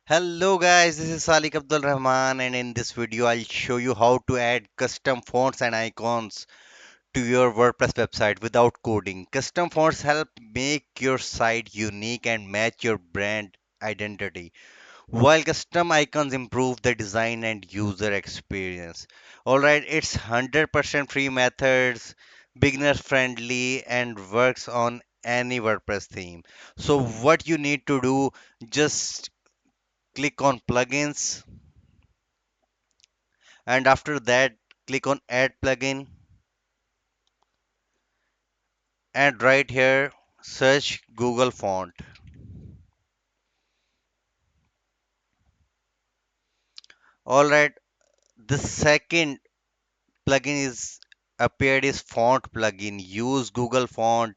Hello guys, this is Salik Abdul Rahman, and in this video I'll show you how to add custom fonts and icons to your WordPress website without coding. Custom fonts help make your site unique and match your brand identity, while custom icons improve the design and user experience. Alright, it's 100% free methods, beginner friendly, and works on any WordPress theme. So what you need to do, just click on plugins, and after that click on add plugin, and right here search Google font. All right, the second plugin is appeared is font plugin. Use Google font,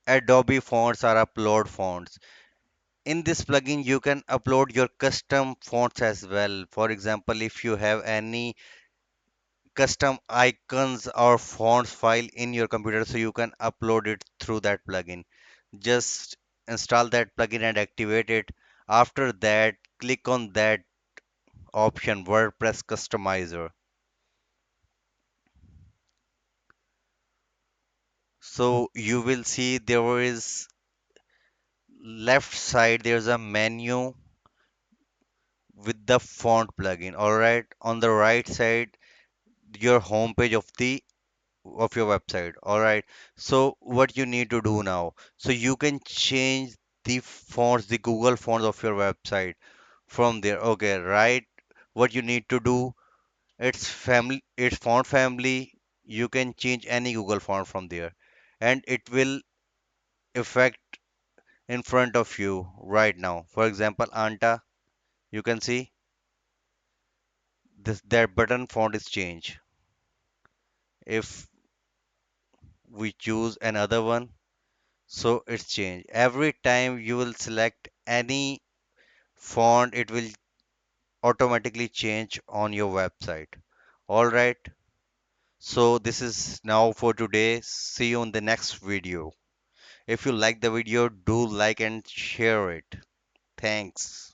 Adobe fonts, or upload fonts. In this plugin you can upload your custom fonts as well. For example, if you have any custom icons or fonts file in your computer, so you can upload it through that plugin. Just install that plugin and activate it. After that, click on that option, WordPress Customizer. So you will see there is left side, there's a menu with the font plugin. All right, on the right side, your home page of your website. All right, so what you need to do now, so you can change the fonts, the Google fonts of your website from there. Okay, right, what you need to do, it's font family. You can change any Google font from there, and it will affect in front of you right now. For example, Anta, you can see this that button font is changed. If we choose another one, so it's changed. Every time you will select any font, it will automatically change on your website. All right. So this is now for today. See you in the next video. If you like the video, do like and share it. Thanks.